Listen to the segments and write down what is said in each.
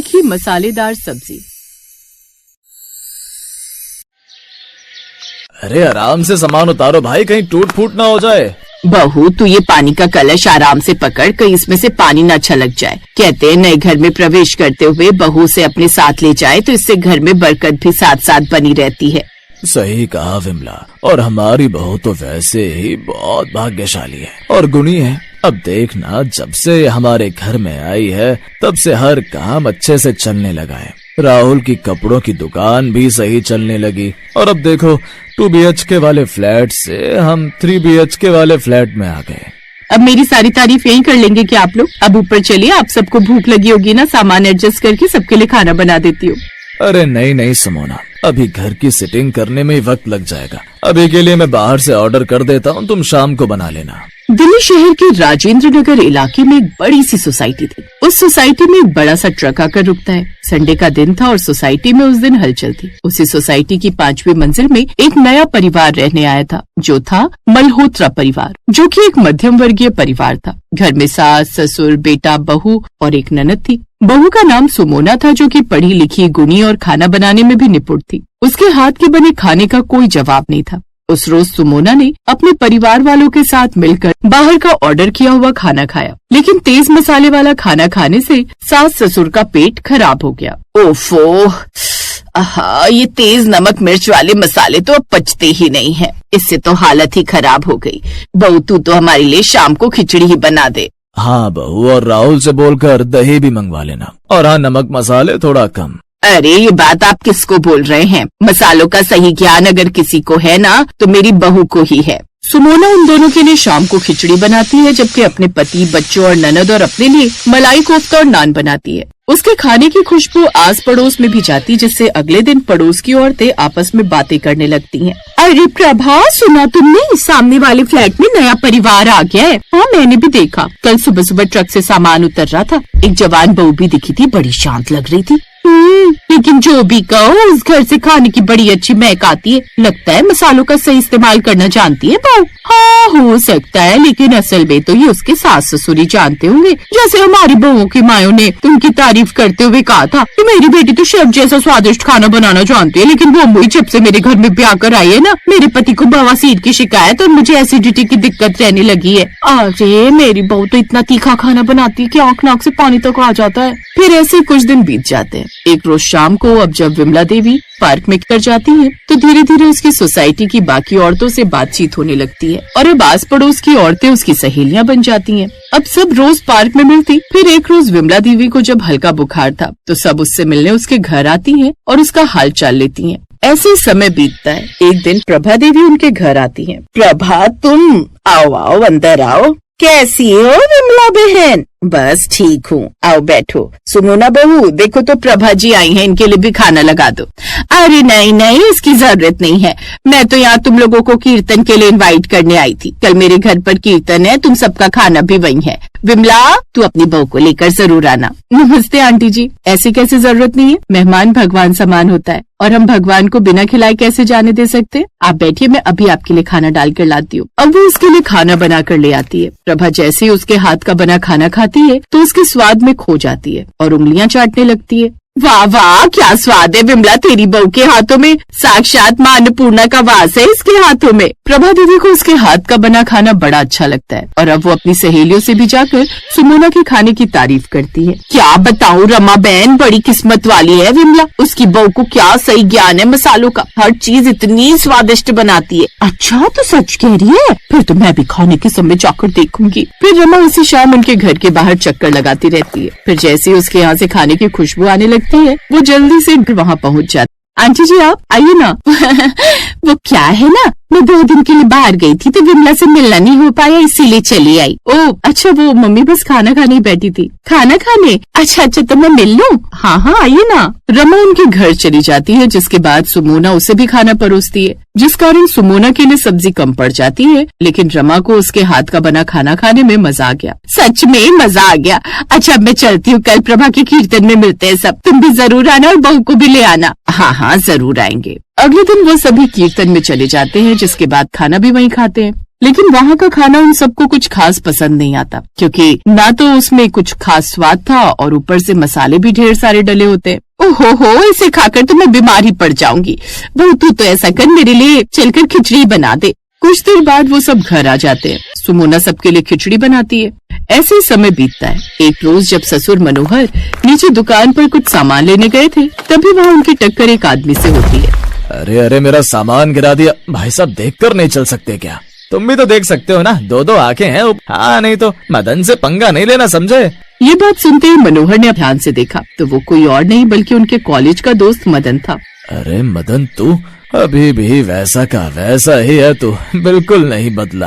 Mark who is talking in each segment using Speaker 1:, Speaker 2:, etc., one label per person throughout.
Speaker 1: तीखी मसालेदार सब्जी।
Speaker 2: अरे आराम से सामान उतारो भाई, कहीं टूट फूट ना हो जाए।
Speaker 3: बहू तू ये पानी का कलश आराम से पकड़, कहीं इसमें से पानी न छलक जाए। कहते हैं नए घर में प्रवेश करते हुए बहू से अपने साथ ले जाए तो इससे घर में बरकत भी साथ साथ बनी रहती है।
Speaker 2: सही कहा विमला, और हमारी बहू तो वैसे ही बहुत भाग्यशाली है और गुणी है। अब देखना, जब से ये हमारे घर में आई है तब से हर काम अच्छे से चलने लगा है। राहुल की कपड़ों की दुकान भी सही चलने लगी और अब देखो 2 BHK वाले फ्लैट से हम 3 BHK वाले फ्लैट में आ गए।
Speaker 3: अब मेरी सारी तारीफ यही कर लेंगे क्या आप लोग? अब ऊपर चलिए, आप सबको भूख लगी होगी ना, सामान एडजस्ट करके सबके लिए खाना बना देती हूँ।
Speaker 2: अरे नहीं समोना, अभी घर की सिटिंग करने में ही वक्त लग जाएगा। अभी के लिए मैं बाहर से ऑर्डर कर देता हूँ, तुम शाम को बना लेना।
Speaker 3: दिल्ली शहर के राजेंद्र नगर इलाके में एक बड़ी सी सोसाइटी थी। उस सोसाइटी में एक बड़ा सा ट्रक आकर रुकता है। संडे का दिन था और सोसाइटी में उस दिन हलचल थी। उसी सोसाइटी की 5वीं मंजिल में एक नया परिवार रहने आया था, जो था मल्होत्रा परिवार, जो कि एक मध्यम वर्गीय परिवार था। घर में सास, ससुर, बेटा, बहू और एक ननद थी। बहू का नाम सुमोना था, जो कि पढ़ी लिखी, गुणी और खाना बनाने में भी निपुण थी। उसके हाथ के बने खाने का कोई जवाब नहीं था। उस रोज सुमोना ने अपने परिवार वालों के साथ मिलकर बाहर का ऑर्डर किया हुआ खाना खाया, लेकिन तेज मसाले वाला खाना खाने से सास ससुर का पेट खराब हो गया। ओफो, ये तेज नमक मिर्च वाले मसाले तो अब पचते ही नहीं हैं। इससे तो हालत ही खराब हो गई। बहू तू तो हमारे लिए शाम को खिचड़ी ही बना दे।
Speaker 2: हाँ बहू, और राहुल से बोलकर दही भी मंगवा लेना, और हाँ नमक मसाले थोड़ा कम।
Speaker 3: अरे ये बात आप किसको बोल रहे हैं? मसालों का सही ज्ञान अगर किसी को है ना तो मेरी बहू को ही है। सुमोना उन दोनों के लिए शाम को खिचड़ी बनाती है, जबकि अपने पति, बच्चों और ननद और अपने लिए मलाई कोफ्ता और नान बनाती है। उसके खाने की खुशबू आस पड़ोस में भी जाती, जिससे अगले दिन पड़ोस की औरतें आपस में बातें करने लगती हैं। अरे प्रभा, सुना तुमने? सामने वाले फ्लैट में नया परिवार आ गया है। हाँ मैंने भी देखा। कल सुबह सुबह ट्रक से सामान उतर रहा था। एक जवान बहू भी दिखी थी, बड़ी शांत लग रही थी। लेकिन जो भी कहो, उस घर से खाने की बड़ी अच्छी महक आती है। लगता है मसालों का सही इस्तेमाल करना जानती है बहू। हाँ हो सकता है, लेकिन असल में तो ये उसके सास ससुर ही जानते होंगे। जैसे हमारी बहुओं की मायों ने उनकी तारीफ करते हुए कहा था कि मेरी बेटी तो शेफ जैसा स्वादिष्ट खाना बनाना जानती है, लेकिन वो मुझे जब से मेरे घर में ब्याह कर आई है ना, मेरे पति को बवासीर की शिकायत और मुझे एसिडिटी की दिक्कत रहने लगी है। अरे मेरी बहू तो इतना तीखा खाना बनाती है कि आंख नाक से पानी तक आ जाता है। फिर ऐसे कुछ दिन बीत जाते हैं। एक रोज शाम को अब जब विमला देवी पार्क में कर जाती है तो धीरे धीरे उसकी सोसाइटी की बाकी औरतों से बातचीत होने लगती है और अब आस पड़ोस की औरतें उसकी सहेलियां बन जाती हैं। अब सब रोज पार्क में मिलती। फिर एक रोज विमला देवी को जब हल्का बुखार था तो सब उससे मिलने उसके घर आती हैं और उसका हाल चाल लेती हैं। ऐसे ही समय बीतता है। एक दिन प्रभा देवी उनके घर आती है। प्रभा, तुम आओ आओ, अंदर आओ। कैसी हो विमला बहन? बस ठीक हूँ, आओ बैठो। सुमोना बहू, देखो तो प्रभा जी आई हैं, इनके लिए भी खाना लगा दो। अरे नहीं नहीं, इसकी जरूरत नहीं है। मैं तो यहाँ तुम लोगों को कीर्तन के लिए इनवाइट करने आई थी। कल मेरे घर पर कीर्तन है, तुम सबका खाना भी वही है। विमला, तू अपनी बहू को लेकर जरूर आना। नमस्ते आंटी जी। ऐसी कैसी जरूरत नहीं है, मेहमान भगवान समान होता है और हम भगवान को बिना खिलाए कैसे जाने दे सकते। आप बैठिए, मैं अभी आपके लिए खाना डाल कर लाती हूँ। अब वो उसके लिए खाना बना कर ले आती है। प्रभा जैसे ही उसके हाथ का बना खाना खाती है तो उसके स्वाद में खो जाती है और उंगलियां चाटने लगती है। वाह वाह, क्या स्वाद है विमला तेरी बहू के हाथों में। साक्षात मां अन्नपूर्णा का वास है इसके हाथों में। प्रभा दीदी को उसके हाथ का बना खाना बड़ा अच्छा लगता है और अब वो अपनी सहेलियों से भी जाकर सुमोना के खाने की तारीफ करती है। क्या बताऊं रमा बहन, बड़ी किस्मत वाली है विमला। उसकी बहू को क्या सही ज्ञान है मसालों का, हर चीज इतनी स्वादिष्ट बनाती है। अच्छा, तो सच कह रही है? फिर तो मैं भी खाने के समय जाकर देखूंगी। फिर रमा उसी शाम उनके घर के बाहर चक्कर लगाती रहती है। फिर जैसे ही उसके यहाँ से खाने की खुशबू आने लगती है वो जल्दी से वहाँ पहुँच जाती। आंटी जी आप आइए ना। वो क्या है ना, मैं 2 दिन के लिए बाहर गई थी तो विमला से मिलना नहीं हो पाया, इसीलिए चली आई। ओह अच्छा, वो मम्मी बस खाना खाने ही बैठी थी। खाना खाने? अच्छा अच्छा, तो मैं मिल लूं? हाँ हाँ आइए ना। रमा उनके घर चली जाती है, जिसके बाद सुमोना उसे भी खाना परोसती है, जिस कारण सुमोना के लिए सब्जी कम पड़ जाती है, लेकिन रमा को उसके हाथ का बना खाना खाने में मजा आ गया। सच में मजा आ गया। अच्छा अब मैं चलती हूँ, कल प्रभा के कीर्तन में मिलते हैं सब। तुम भी जरूर आना और बहू को भी ले आना। हाँ हाँ जरूर आएंगे। अगले दिन वो सभी कीर्तन में चले जाते हैं, जिसके बाद खाना भी वहीं खाते हैं। लेकिन वहाँ का खाना उन सबको कुछ खास पसंद नहीं आता, क्योंकि ना तो उसमें कुछ खास स्वाद था और ऊपर से मसाले भी ढेर सारे डले होते हैं। ओहो, इसे खाकर तो मैं बीमार ही पड़ जाऊंगी। बहू तू तो ऐसा कर, मेरे लिए चलकर खिचड़ी बना दे। कुछ देर बाद वो सब घर आ जाते हैं। सुमोना सबके लिए खिचड़ी बनाती है। ऐसे ही समय बीतता है। एक रोज जब ससुर मनोहर नीचे दुकान पर कुछ सामान लेने गए थे, तभी वहाँ उनकी टक्कर एक आदमी से होती है।
Speaker 2: अरे मेरा सामान गिरा दिया। भाई साहब देखकर नहीं चल सकते क्या? तुम भी तो देख सकते हो ना, दो आंखें हैं। हाँ, नहीं तो मदन से पंगा नहीं लेना, समझे?
Speaker 3: ये बात सुनते ही मनोहर ने ध्यान से देखा तो वो कोई और नहीं बल्कि उनके कॉलेज का दोस्त मदन था।
Speaker 2: अरे मदन, तू अभी भी वैसा का वैसा ही है, तू बिल्कुल नहीं बदला।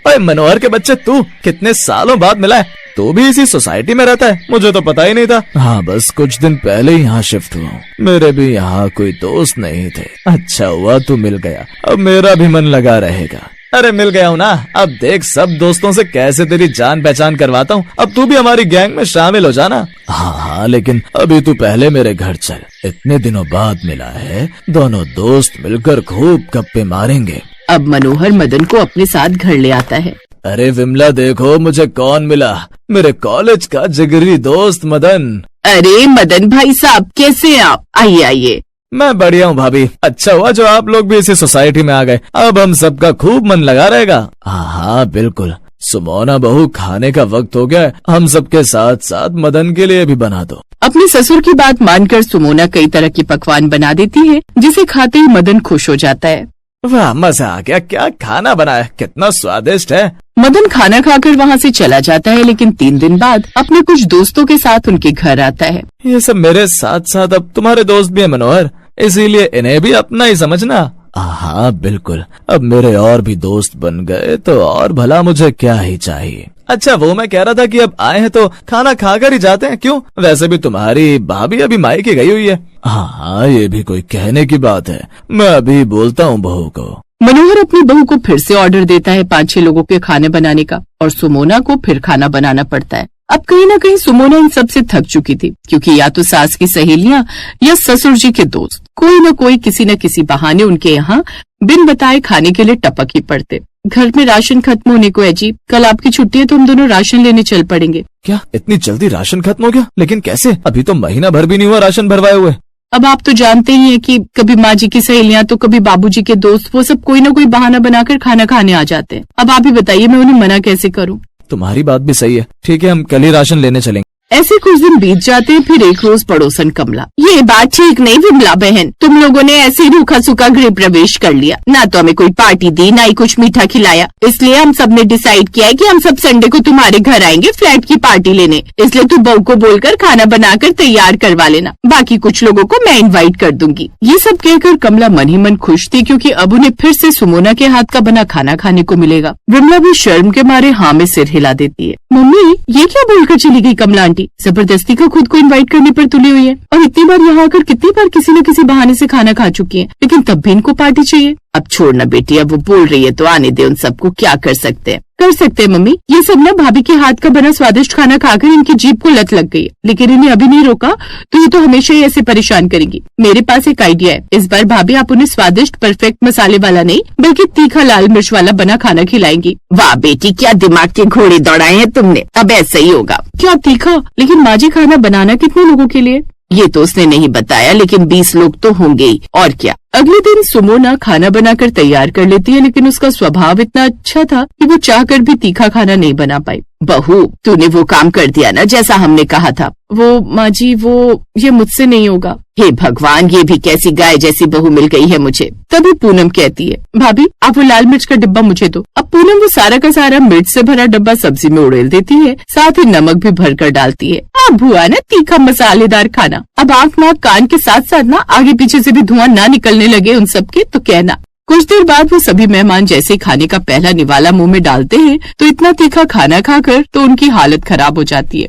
Speaker 2: अरे मनोहर के बच्चे, तू कितने सालों बाद मिला है। तू भी इसी सोसाइटी में रहता है? मुझे तो पता ही नहीं था। हाँ, बस कुछ दिन पहले ही यहाँ शिफ्ट हुआ हूँ। मेरे भी यहाँ कोई दोस्त नहीं थे। अच्छा हुआ तू मिल गया, अब मेरा भी मन लगा रहेगा। अरे मिल गया हूँ ना, अब देख सब दोस्तों से कैसे तेरी जान पहचान करवाता हूँ। अब तू भी हमारी गैंग में शामिल हो जाना। हाँ, लेकिन अभी तू पहले मेरे घर चल। इतने दिनों बाद मिला है, दोनों दोस्त मिलकर खूब गप्पे मारेंगे।
Speaker 3: अब मनोहर मदन को अपने साथ घर ले आता है।
Speaker 2: अरे विमला, देखो मुझे कौन मिला, मेरे कॉलेज का जिगरी दोस्त मदन।
Speaker 3: अरे मदन भाई साहब, कैसे हैं आप? आइए आइए।
Speaker 2: मैं बढ़िया हूँ भाभी। अच्छा हुआ जो आप लोग भी इसी सोसाइटी में आ गए, अब हम सबका खूब मन लगा रहेगा। हाँ बिल्कुल। सुमोना बहू, खाने का वक्त हो गया है, हम सबके साथ साथ मदन के लिए भी बना दो।
Speaker 3: अपने ससुर की बात मानकर सुमोना कई तरह की पकवान बना देती है, जिसे खाते ही मदन खुश हो जाता है।
Speaker 2: वाह, मजा आ गया। क्या खाना बनाया, कितना स्वादिष्ट है।
Speaker 3: मदन खाना खाकर वहाँ से चला जाता है, लेकिन 3 दिन बाद अपने कुछ दोस्तों के साथ उनके घर आता है।
Speaker 2: ये सब मेरे साथ साथ अब तुम्हारे दोस्त भी हैं मनोहर, इसीलिए इन्हें भी अपना ही समझना। हाँ बिल्कुल, अब मेरे और भी दोस्त बन गए तो और भला मुझे क्या ही चाहिए। अच्छा, वो मैं कह रहा था कि अब आए हैं तो खाना खाकर ही जाते हैं, क्यों? वैसे भी तुम्हारी भाभी अभी मायके गई हुई है। हाँ, ये भी कोई कहने की बात है। मैं अभी बोलता हूँ बहू को।
Speaker 3: मनोहर अपनी बहू को फिर से ऑर्डर देता है 5-6 लोगों के खाने बनाने का, और सुमोना को फिर खाना बनाना पड़ता है। अब कहीं न कहीं सुमोना इन सब से थक चुकी थी, क्योंकि या तो सास की सहेलियां या ससुर जी के दोस्त कोई न कोई किसी न किसी बहाने उनके यहाँ बिन बताए खाने के लिए टपक ही पड़ते। घर में राशन खत्म होने को है जी, कल आपकी छुट्टी है तो हम दोनों राशन लेने चल पड़ेंगे।
Speaker 2: क्या इतनी जल्दी राशन खत्म हो गया? लेकिन कैसे? अभी तो महीना भर भी नहीं हुआ राशन भरवाए हुए।
Speaker 3: अब आप तो जानते ही हैं कि कभी माँ जी की सहेलियां तो कभी बाबूजी के दोस्त, वो सब कोई न कोई बहाना बनाकर खाना खाने आ जाते हैं। अब आप ही बताइए, मैं उन्हें मना कैसे करूं?
Speaker 2: तुम्हारी बात भी सही है। ठीक है, हम कल ही राशन लेने चलेंगे।
Speaker 3: ऐसे कुछ दिन बीत जाते हैं। फिर एक रोज पड़ोसन कमला, ये बात ठीक नहीं विमला बहन, तुम लोगों ने ऐसे रूखा सूखा गृह प्रवेश कर लिया, ना तो हमें कोई पार्टी दी, ना ही कुछ मीठा खिलाया। इसलिए हम सब ने डिसाइड किया है कि हम सब संडे को तुम्हारे घर आएंगे फ्लैट की पार्टी लेने। इसलिए तू बहू को बोलकर खाना बनाकर तैयार करवा लेना, बाकी कुछ लोगों को मैं इन्वाइट कर दूंगी। ये सब कहकर कमला मन ही मन खुश थी, क्योंकि अब उन्हें फिर से सुमोना के हाथ का बना खाना खाने को मिलेगा। विमला भी शर्म के मारे हाँ में सिर हिला देती है। मम्मी, ये क्या बोलकर चली गई कमला आंटी? जबरदस्ती का खुद को इनवाइट करने पर तुली हुई है, और इतनी बार यहाँ आकर कितनी बार किसी न किसी बहाने से खाना खा चुकी है, लेकिन तब भी इनको पार्टी चाहिए। अब छोड़ना बेटी, अब वो बोल रही है तो आने दे, उन सबको क्या कर सकते हैं। कर सकते हैं मम्मी, ये सब ना भाभी के हाथ का बना स्वादिष्ट खाना खाकर इनकी जीभ को लत लग गई है, लेकिन इन्हें अभी नहीं रोका तो ये तो हमेशा ही ऐसे परेशान करेंगी। मेरे पास एक आइडिया है, इस बार भाभी आप उन्हें स्वादिष्ट परफेक्ट मसाले वाला नहीं बल्कि तीखा लाल मिर्च वाला बना खाना खिलाएंगी। वाह बेटी, क्या दिमाग के घोड़े दौड़ाए हैं तुमने, अब ऐसा ही होगा। क्या तीखा? लेकिन माँ जी खाना बनाना कितने लोगों के लिए? ये तो उसने नहीं बताया, लेकिन 20 लोग तो होंगे ही, और क्या। अगले दिन सुमोना खाना बनाकर तैयार कर लेती है, लेकिन उसका स्वभाव इतना अच्छा था कि वो चाहकर भी तीखा खाना नहीं बना पाई। बहू, तूने वो काम कर दिया ना जैसा हमने कहा था। वो माँ जी, वो ये मुझसे नहीं होगा। हे भगवान, ये भी कैसी गाय जैसी बहू मिल गई है मुझे। तभी पूनम कहती है, भाभी आप वो लाल मिर्च का डिब्बा मुझे दो। अब पूनम वो सारा का सारा मिर्च से भरा डब्बा सब्जी में उड़ेल देती है, साथ ही नमक भी भर कर डालती है। अब भुआ ना तीखा मसालेदार खाना। अब आँख नाक कान के साथ साथ ना आगे पीछे से भी धुआं ना निकलने लगे उन सबके तो कहना। कुछ देर बाद वो सभी मेहमान जैसे खाने का पहला निवाला मुंह में डालते हैं तो इतना तीखा खाना खाकर तो उनकी हालत खराब हो जाती है।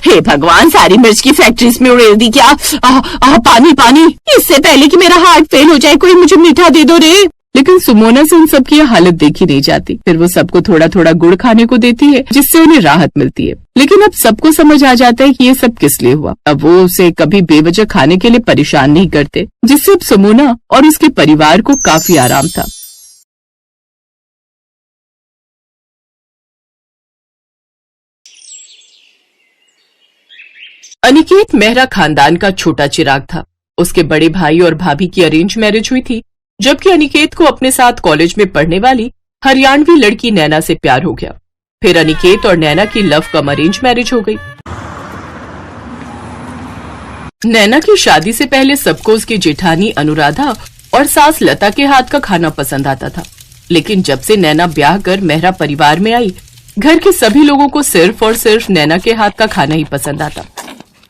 Speaker 3: हे भगवान, सारी मिर्च की फैक्ट्रीज में उड़ेल दी क्या? पानी पानी, इससे पहले कि मेरा हार्ट फेल हो जाए कोई मुझे मीठा दे दो रे। लेकिन सुमोना से उन सबकी यह हालत देखी नहीं जाती। फिर वो सबको थोड़ा थोड़ा गुड़ खाने को देती है, जिससे उन्हें राहत मिलती है। लेकिन अब सबको समझ आ जाता है कि ये सब किस लिए हुआ। अब वो उसे कभी बेवजह खाने के लिए परेशान नहीं करते, जिससे अब सुमोना और उसके परिवार को काफी आराम था। अनिकेत मेहरा खानदान का छोटा चिराग था। उसके बड़े भाई और भाभी की अरेंज मैरिज हुई थी, जबकि अनिकेत को अपने साथ कॉलेज में पढ़ने वाली हरियाणवी लड़की नैना से प्यार हो गया। फिर अनिकेत और नैना की लव कम अरेंज मैरिज हो गई। नैना की शादी से पहले सबको उसकी जेठानी अनुराधा और सास लता के हाथ का खाना पसंद आता था, लेकिन जब से नैना ब्याह कर मेहरा परिवार में आई, घर के सभी लोगों को सिर्फ और सिर्फ नैना के हाथ का खाना ही पसंद आता।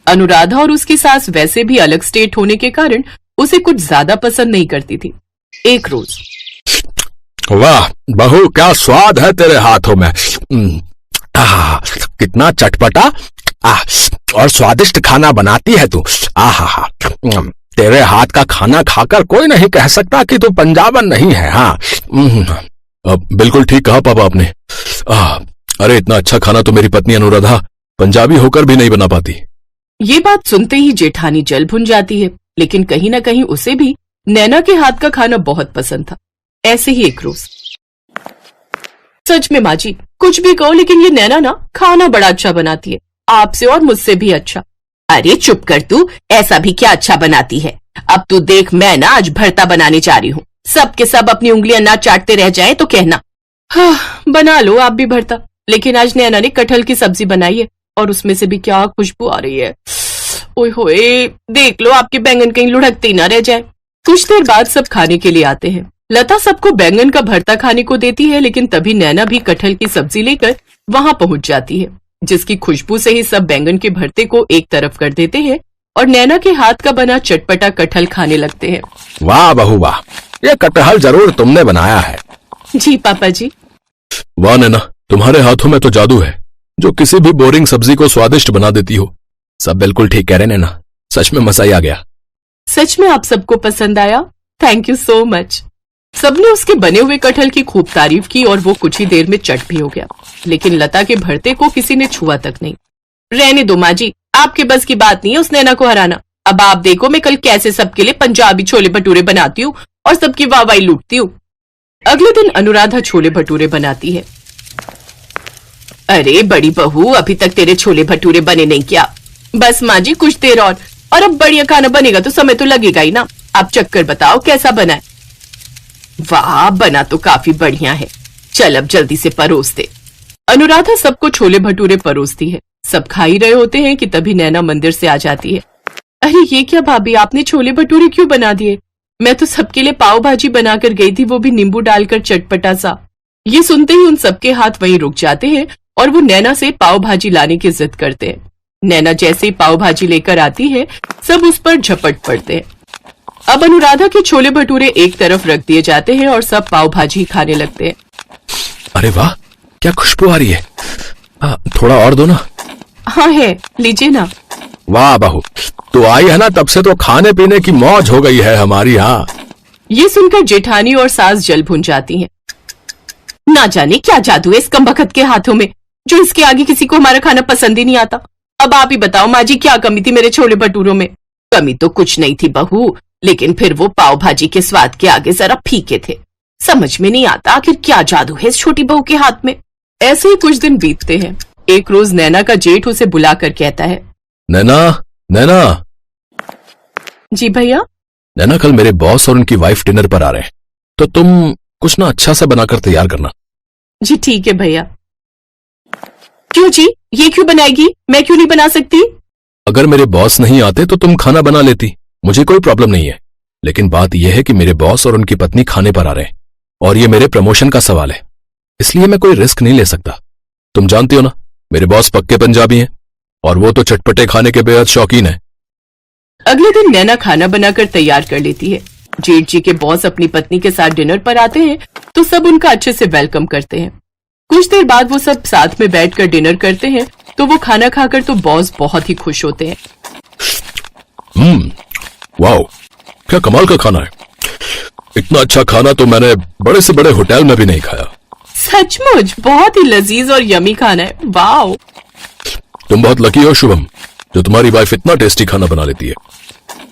Speaker 3: अनुराधा और उसकी सास वैसे भी अलग स्टेट होने के कारण उसे कुछ ज्यादा पसंद नहीं करती थी। एक रोज,
Speaker 1: वाह बहू, क्या स्वाद है तेरे हाथों में। कितना चटपटा और स्वादिष्ट खाना बनाती है तू। आहा, तेरे हाथ का खाना खाकर कोई नहीं कह सकता कि तू पंजाबन नहीं है। हाँ,
Speaker 2: बिल्कुल ठीक कहा पापा आपने। अरे इतना अच्छा खाना तो मेरी पत्नी अनुराधा पंजाबी होकर भी नहीं बना पाती।
Speaker 3: ये बात सुनते ही जेठानी जल भुन जाती है, लेकिन कहीं न कहीं उसे भी नैना के हाथ का खाना बहुत पसंद था। ऐसे ही एक रोज, सच में माँ जी कुछ भी कहो, लेकिन ये नैना ना खाना बड़ा अच्छा बनाती है, आपसे और मुझसे भी अच्छा। अरे चुप कर तू, ऐसा भी क्या अच्छा बनाती है। अब तू देख, मैं ना आज भरता बनाने जा रही हूँ, सब के सब अपनी उंगलियां ना चाटते रह जाए तो कहना। हाँ, बना लो आप भी भरता, लेकिन आज नैना ने कटहल की सब्जी बनाई है और उसमें से भी क्या खुशबू आ रही है। ओए होए, देख लो आपके बैंगन कहीं लुढ़कते ही ना रह जाए। कुछ देर बाद सब खाने के लिए आते हैं। लता सबको बैंगन का भरता खाने को देती है, लेकिन तभी नैना भी कटहल की सब्जी लेकर वहां पहुंच जाती है, जिसकी खुशबू से ही सब बैंगन के भरते को एक तरफ कर देते हैं और नैना के हाथ का बना चटपटा कटहल खाने लगते हैं।
Speaker 1: वाह बहू वाह, ये कटहल जरूर तुमने बनाया है।
Speaker 3: जी पापा जी।
Speaker 2: वाह नैना, तुम्हारे हाथों में तो जादू है जो किसी भी बोरिंग सब्जी को स्वादिष्ट बना देती हो।
Speaker 1: सब बिल्कुल ठीक कह रहे नैना, सच में मजा ही आ गया।
Speaker 3: सच में आप सबको पसंद आया? Thank you so much. सबने उसके बने हुए कटहल की खूब तारीफ की और वो कुछ ही देर में चट भी हो गया, लेकिन लता के भरते को किसी ने छुआ तक नहीं। रहने दो माँ जी, आपके बस की बात नहीं है उस नैना को हराना। अब आप देखो मैं कल कैसे सबके लिए पंजाबी छोले भटूरे बनाती हूँ और सबकी वाहवाही लूटती हूँ। अगले दिन अनुराधा छोले भटूरे बनाती है। अरे बड़ी बहू, अभी तक तेरे छोले भटूरे बने नहीं क्या? बस माँ जी कुछ देर और अब बढ़िया खाना बनेगा तो समय तो लगेगा ही ना। आप चक्कर बताओ कैसा बना है। वाह, बना तो काफी बढ़िया है, चल अब जल्दी से परोस दे। अनुराधा सबको छोले भटूरे परोसती है। सब खा ही रहे होते हैं कि तभी नैना मंदिर से आ जाती है। अरे ये क्या भाभी, आपने छोले भटूरे क्यों बना दिए? मैं तो सबके लिए पाव भाजी बनाकर गई थी, वो भी नींबू डालकर चटपटा सा। ये सुनते ही उन सबके हाथ वहीं रुक जाते हैं और वो नैना से पाव भाजी लाने की जिद करते हैं। नैना जैसे ही पाव भाजी लेकर आती है, सब उस पर झपट पड़ते हैं। अब अनुराधा के छोले भटूरे एक तरफ रख दिए जाते हैं और सब पाव भाजी खाने लगते हैं।
Speaker 2: अरे वाह, क्या खुशबू आ रही है। थोड़ा और दो ना।
Speaker 3: हाँ है, लीजिए ना।
Speaker 1: वाह बहू, तू आई है ना तब से तो खाने पीने की मौज हो गई है हमारी। हाँ,
Speaker 3: ये सुनकर जेठानी और सास जल भुन जाती हैं। ना जाने क्या जादू है इस कमबख्त के हाथों में, जो इसके आगे किसी को हमारा खाना पसंद ही नहीं आता। अब आप ही बताओ माँ जी, क्या कमी थी मेरे छोले भटूरों में? कमी तो कुछ नहीं थी बहू, लेकिन फिर वो पाव भाजी के स्वाद के आगे जरा फीके थे। समझ में नहीं आता आखिर क्या जादू है इस छोटी बहू के हाथ में। ऐसे ही कुछ दिन बीतते हैं। एक रोज नैना का जेठ उसे बुलाकर कहता है,
Speaker 2: नैना, नैना।
Speaker 3: जी भैया।
Speaker 2: नैना, कल मेरे बॉस और उनकी वाइफ डिनर पर आ रहे हैं, तो तुम कुछ ना अच्छा सा बनाकर तैयार करना।
Speaker 3: जी ठीक है भैया। क्यों जी, ये क्यों बनाएगी? मैं क्यों नहीं बना सकती?
Speaker 2: अगर मेरे बॉस नहीं आते तो तुम खाना बना लेती, मुझे कोई प्रॉब्लम नहीं है। लेकिन बात यह है कि मेरे बॉस और उनकी पत्नी खाने पर आ रहे हैं और ये मेरे प्रमोशन का सवाल है, इसलिए मैं कोई रिस्क नहीं ले सकता। तुम जानती हो ना, मेरे बॉस पक्के पंजाबी हैं और वो तो चटपटे खाने के बेहद शौकीन है।
Speaker 3: अगले दिन नैना खाना बनाकर तैयार कर लेती है। जेठ जी के बॉस अपनी पत्नी के साथ डिनर पर आते हैं तो सब उनका अच्छे से वेलकम करते हैं। कुछ देर बाद वो सब साथ में बैठकर डिनर करते हैं तो वो खाना खाकर तो बॉस बहुत ही खुश होते हैं।
Speaker 2: वाओ, क्या कमाल का खाना है। इतना अच्छा खाना तो मैंने बड़े से बड़े होटल में भी नहीं खाया।
Speaker 3: सचमुच बहुत ही लजीज और यमी खाना है। वाओ,
Speaker 2: तुम बहुत लकी हो शुभम, जो तुम्हारी वाइफ इतना टेस्टी खाना बना लेती है।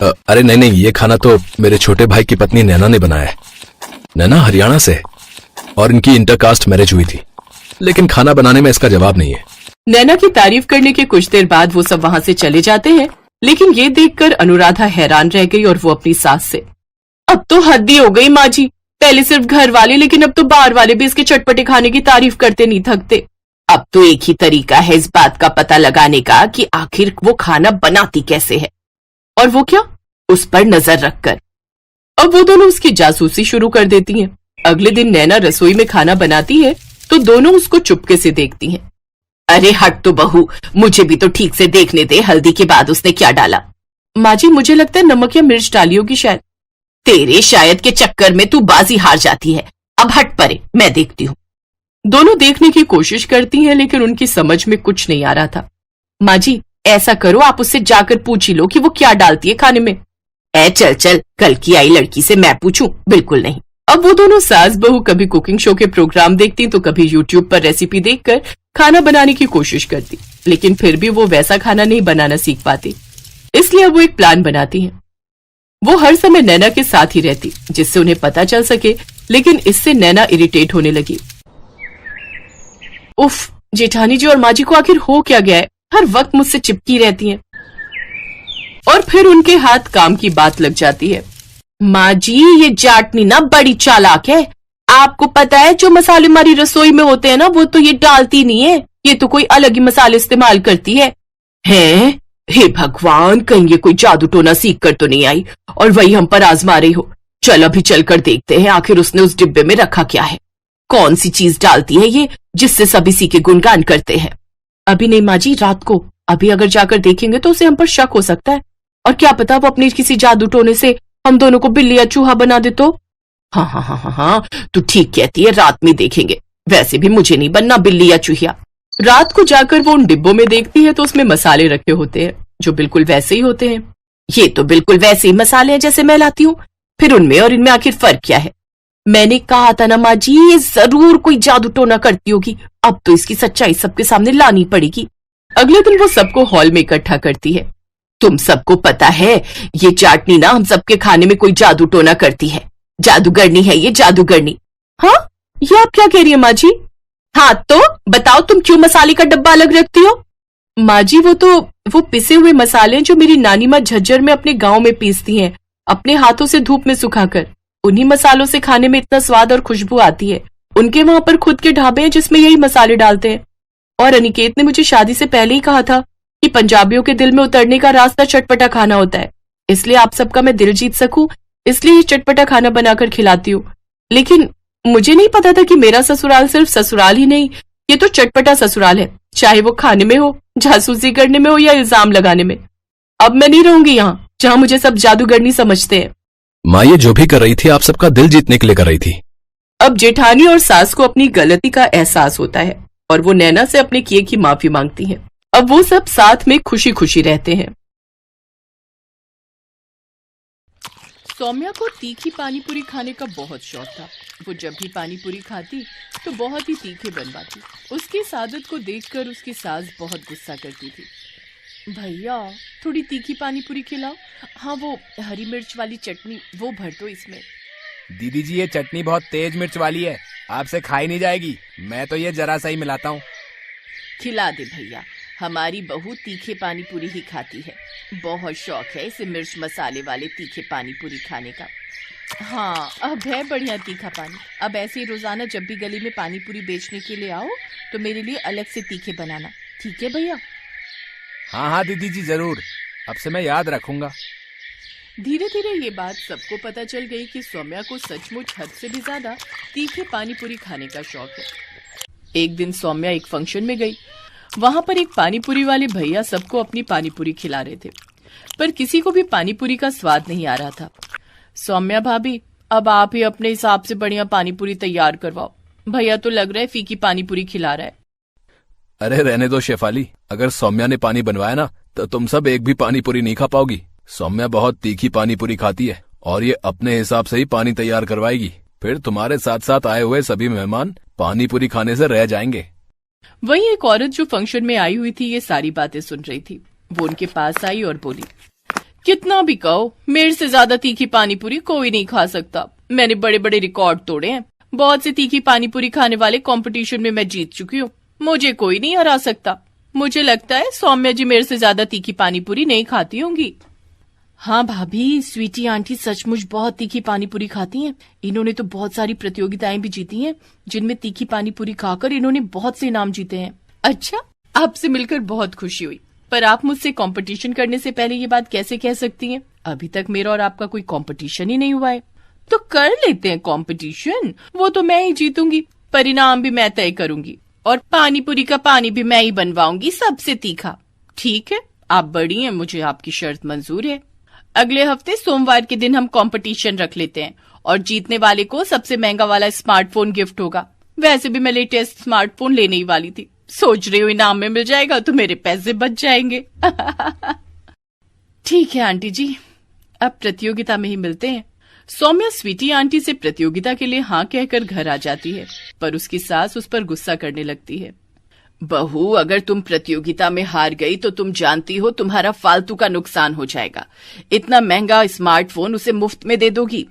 Speaker 1: अरे नहीं, ये खाना तो मेरे छोटे भाई की पत्नी नैना ने बनाया है।
Speaker 2: नैना हरियाणा से और इनकी इंटरकास्ट मैरिज हुई थी, लेकिन खाना बनाने में इसका जवाब नहीं है।
Speaker 3: नैना की तारीफ करने के कुछ देर बाद वो सब वहाँ से चले जाते हैं, लेकिन ये देखकर अनुराधा हैरान रह गई और वो अपनी सास से, अब तो हद ही हो गई माँ जी, पहले सिर्फ घर वाले लेकिन अब तो बाहर वाले भी इसके चटपटे खाने की तारीफ करते नहीं थकते। अब तो एक ही तरीका है इस बात का पता लगाने का कि आखिर वो खाना बनाती कैसे है, और वो क्या, उस पर नजर रखकर। अब वो दोनों उसकी जासूसी शुरू कर देती हैं। अगले दिन नैना रसोई में खाना बनाती है तो दोनों उसको चुपके से देखती हैं। अरे हट तो बहू, मुझे भी तो ठीक से देखने दे, हल्दी के बाद उसने क्या डाला। माँ जी मुझे लगता है नमक या मिर्च डाली होगी शायद। तेरे शायद के चक्कर में तू बाजी हार जाती है, अब हट परे, मैं देखती हूँ। दोनों देखने की कोशिश करती हैं लेकिन उनकी समझ में कुछ नहीं आ रहा था। माँ जी ऐसा करो, आप उससे जाकर पूछ ही लो कि वो क्या डालती है खाने में। ए चल चल, कल की आई लड़की से मैं पूछूं? बिल्कुल नहीं। अब वो दोनों सास बहू कभी कुकिंग शो के प्रोग्राम देखती तो कभी यूट्यूब पर रेसिपी देखकर खाना बनाने की कोशिश करती, लेकिन फिर भी वो वैसा खाना नहीं बनाना सीख पाती। इसलिए अब वो एक प्लान बनाती हैं। वो हर समय नैना के साथ ही रहती जिससे उन्हें पता चल सके, लेकिन इससे नैना इरिटेट होने लगी। उफ, जेठानी जी और माँ जी को आखिर हो क्या गया है, हर वक्त मुझसे चिपकी रहती हैं। और फिर उनके हाथ काम की बात लग जाती है। माँ जी ये जाटनी ना बड़ी चालाक है, आपको पता है जो मसाले हमारी रसोई में होते हैं ना वो तो ये डालती नहीं है, ये तो कोई अलग ही मसाले इस्तेमाल करती है। हैं? हे भगवान, कहीं ये कोई जादू टोना सीख कर तो नहीं आई और वही हम पर आजमा रही हो। चल अभी चलकर देखते हैं आखिर उसने उस डिब्बे में रखा क्या है, कौन सी चीज डालती है ये जिससे सब इसी के गुणगान करते हैं। अभी नहीं माँ जी, रात को, अभी अगर जाकर देखेंगे तो उसे हम पर शक हो सकता है, और क्या पता वो अपनी किसी जादू टोने से हम दोनों को बिल्ली या चूहा बना दे तो। हाँ हाँ हाँ हाँ हाँ, तू ठीक कहती है, रात में देखेंगे, वैसे भी मुझे नहीं बनना बिल्ली या चूहिया। रात को जाकर वो उन डिब्बों में देखती है तो उसमें मसाले रखे होते हैं जो बिल्कुल वैसे ही होते हैं। ये तो बिल्कुल वैसे ही मसाले हैं जैसे मैं लाती हूँ, फिर उनमें और इनमें आखिर फर्क क्या है। मैंने कहा था ना माँ जी, ये जरूर कोई जादू टोना करती होगी, अब तो इसकी सच्चाई सबके सामने लानी पड़ेगी। अगले दिन वो सबको हॉल में इकट्ठा करती है। तुम सबको पता है ये चाटनी ना हम सबके खाने में कोई जादू टोना करती है, जादूगरनी है ये, जादूगरनी। हाँ, ये आप क्या कह रही है माँ जी? हाँ तो बताओ, तुम क्यों मसाले का डब्बा अलग रखती हो? माँ जी वो पिसे हुए मसाले जो मेरी नानी माँ झज्जर में अपने गांव में पीसती हैं, अपने हाथों से धूप में सुखाकर। उन्हीं मसालों से खाने में इतना स्वाद और खुशबू आती है। उनके वहां पर खुद के ढाबे हैं जिसमें यही मसाले डालते हैं। और अनिकेत ने मुझे शादी से पहले ही कहा था कि पंजाबियों के दिल में उतरने का रास्ता चटपटा खाना होता है, इसलिए आप सबका मैं दिल जीत सकूं, इसलिए ये चटपटा खाना बनाकर खिलाती हूँ। लेकिन मुझे नहीं पता था कि मेरा ससुराल सिर्फ ससुराल ही नहीं, ये तो चटपटा ससुराल है, चाहे वो खाने में हो, जासूसी करने में हो या इल्जाम लगाने में। अब मैं नहीं रहूंगी यहाँ जहाँ मुझे सब जादूगरनी समझते हैं।
Speaker 1: माँ ये जो भी कर रही थी आप सबका दिल जीतने के लिए कर रही थी।
Speaker 3: अब जेठानी और सास को अपनी गलती का एहसास होता है और वो नैना से अपने किए की माफी मांगती हैं। अब वो सब साथ में खुशी खुशी रहते हैं। सौम्या को तीखी पानीपुरी खाने का बहुत शौक था। वो जब भी पानीपुरी खाती तो बहुत ही तीखे बनवाती। उसकी इस आदत को देखकर उसकी सास बहुत गुस्सा करती थी। भैया थोड़ी तीखी पानीपुरी खिलाओ, हाँ वो हरी मिर्च वाली चटनी वो भर दो इसमें।
Speaker 4: दीदी जी ये चटनी बहुत तेज मिर्च वाली है, आपसे खाई नहीं जाएगी, मैं तो ये जरा सा ही मिलाता हूँ।
Speaker 3: खिला दे भैया, हमारी बहू तीखे पानीपुरी ही खाती है, बहुत शौक है इसे मिर्च मसाले वाले तीखे पानीपुरी खाने का। हाँ अब है बढ़िया तीखा पानी। अब ऐसे ही रोजाना जब भी गली में पानीपुरी बेचने के लिए आओ तो मेरे लिए अलग से तीखे बनाना, ठीक है भैया?
Speaker 4: हाँ हाँ दीदी जी जरूर, अब से मैं याद रखूंगा।
Speaker 3: धीरे धीरे ये बात सबको पता चल गई कि सौम्या को सचमुच हद से भी ज्यादा तीखे पानीपुरी खाने का शौक है। एक दिन सौम्या एक फंक्शन में गई। वहां पर एक पानीपुरी वाले भैया सबको अपनी पानीपुरी खिला रहे थे, पर किसी को भी पानीपुरी का स्वाद नहीं आ रहा था। सौम्या भाभी अब आप ही अपने हिसाब से बढ़िया पानीपुरी तैयार करवाओ, भैया तो लग रहा है फीकी पानीपुरी खिला रहा है।
Speaker 1: अरे रहने दो शेफाली, अगर सौम्या ने पानी बनवाया ना तो तुम सब एक भी पानीपुरी नहीं खा पाओगी। सौम्या बहुत तीखी पानीपुरी खाती है और ये अपने हिसाब से ही पानी तैयार करवाएगी, फिर तुम्हारे साथ साथ आए हुए सभी मेहमान पानीपुरी खाने से रह जाएंगे।
Speaker 3: वहीं एक औरत जो फंक्शन में आई हुई थी ये सारी बातें सुन रही थी। वो उनके पास आई और बोली, कितना भी कहो मेरे से ज्यादा तीखी पानीपुरी कोई नहीं खा सकता। मैंने बड़े बड़े रिकॉर्ड तोड़े हैं, बहुत से तीखी पानीपुरी खाने वाले कंपटीशन में मैं जीत चुकी हूँ, मुझे कोई नहीं हरा सकता। मुझे लगता है सौम्या जी मेरे से ज्यादा तीखी पानी पूरी नहीं खाती होंगी। हाँ भाभी, स्वीटी आंटी सचमुच बहुत तीखी पानी पूरी खाती हैं। इन्होंने तो बहुत सारी प्रतियोगिताएं भी जीती हैं, जिनमें तीखी पानी पूरी खाकर इन्होंने बहुत से इनाम जीते हैं। अच्छा, आपसे मिलकर बहुत खुशी हुई, पर आप मुझसे कंपटीशन करने से पहले ये बात कैसे कह सकती हैं? अभी तक मेरा और आपका कोई कंपटीशन ही नहीं हुआ है। तो कर लेते हैं कंपटीशन, वो तो मैं ही जीतूंगी, परिणाम भी मैं तय करूंगी और पानी पूरी का पानी भी मैं ही बनवाऊंगी सबसे तीखा। ठीक है, आप बड़ी हैं, मुझे आपकी शर्त मंजूर है। अगले हफ्ते सोमवार के दिन हम कंपटीशन रख लेते हैं और जीतने वाले को सबसे महंगा वाला स्मार्टफोन गिफ्ट होगा। वैसे भी मैं लेटेस्ट स्मार्टफोन लेने ही वाली थी, सोच रही हूँ इनाम में मिल जाएगा तो मेरे पैसे बच जाएंगे। ठीक है आंटी जी, अब प्रतियोगिता में ही मिलते हैं। सौम्या स्वीटी आंटी से प्रतियोगिता के लिए हाँ कहकर घर आ जाती है, पर उसकी सास उस पर गुस्सा करने लगती है। बहू, अगर तुम प्रतियोगिता में हार गई तो तुम जानती हो तुम्हारा फालतू का नुकसान हो जाएगा। इतना महंगा स्मार्टफोन उसे मुफ्त में दे दोगी।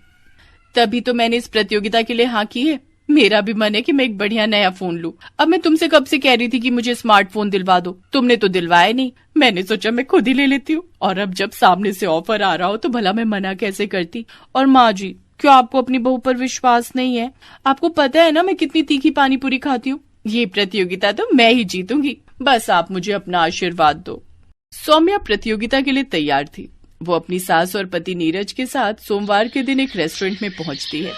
Speaker 3: तभी तो मैंने इस प्रतियोगिता के लिए हाँ की है। मेरा भी मन है कि मैं एक बढ़िया नया फोन लूं। अब मैं तुमसे कब से कह रही थी कि मुझे स्मार्टफोन दिलवा दो, तुमने तो दिलवाया नहीं। मैंने सोचा मैं खुद ही ले लेती हूँ, और अब जब सामने से ऑफर आ रहा हो तो भला मैं मना कैसे करती। और माँ जी, क्यों आपको अपनी बहू पर विश्वास नहीं है? आपको पता है ना मैं कितनी तीखी पानी पूरी खाती हूँ। ये प्रतियोगिता तो मैं ही जीतूंगी, बस आप मुझे अपना आशीर्वाद दो। सौम्या प्रतियोगिता के लिए तैयार थी। वो अपनी सास और पति नीरज के साथ सोमवार के दिन एक रेस्टोरेंट में पहुंचती है।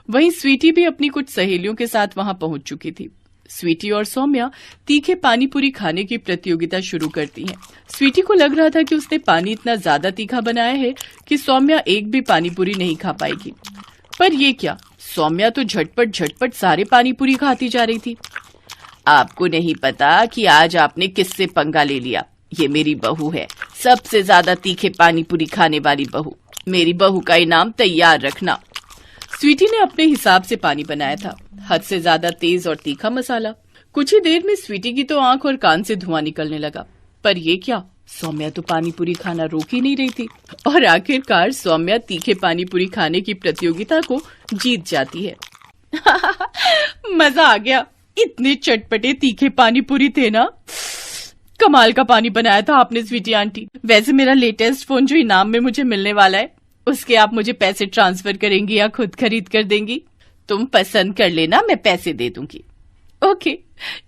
Speaker 3: वहीं स्वीटी भी अपनी कुछ सहेलियों के साथ वहां पहुंच चुकी थी। स्वीटी और सौम्या तीखे पानी पूरी खाने की प्रतियोगिता शुरू करती हैं। स्वीटी को लग रहा था कि उसने पानी इतना ज्यादा तीखा बनाया है कि सौम्या एक भी पानी पूरी नहीं खा पाएगी। पर ये क्या, सौम्या तो झटपट सारे पानी पूरी खाती जा रही थी। आपको नहीं पता कि आज आपने किससे पंगा ले लिया। ये मेरी बहू है, सबसे ज्यादा तीखे पानी पूरी खाने वाली बहू। मेरी बहू का इनाम तैयार रखना। स्वीटी ने अपने हिसाब से पानी बनाया था, हद से ज्यादा तेज और तीखा मसाला। कुछ ही देर में स्वीटी की तो आंख और कान से धुआं निकलने लगा। पर ये क्या, सौम्या तो पानी पूरी खाना रोक ही नहीं रही थी, और आखिरकार सौम्या तीखे पानी पूरी खाने की प्रतियोगिता को जीत जाती है। मजा आ गया, इतने चटपटे तीखे पानी पूरी थे ना। कमाल का पानी बनाया था आपने स्वीटी आंटी। वैसे मेरा लेटेस्ट फोन जो इनाम में मुझे मिलने वाला है, उसके आप मुझे पैसे ट्रांसफर करेंगी या खुद खरीद कर देंगी? तुम पसंद कर लेना, मैं पैसे दे दूंगी। Okay,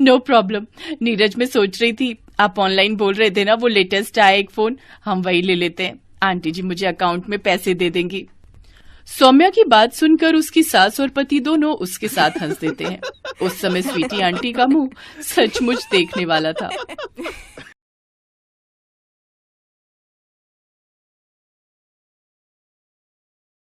Speaker 3: no problem. नीरज में सोच रही थी, आप ऑनलाइन बोल रहे थे ना वो लेटेस्ट आया एक फोन, हम वही ले लेते हैं। आंटी जी मुझे अकाउंट में पैसे दे देंगी। सौम्या की बात सुनकर उसकी सास और पति दोनों उसके साथ हंस देते हैं। उस समय स्वीटी आंटी का मुंह सचमुच देखने वाला था।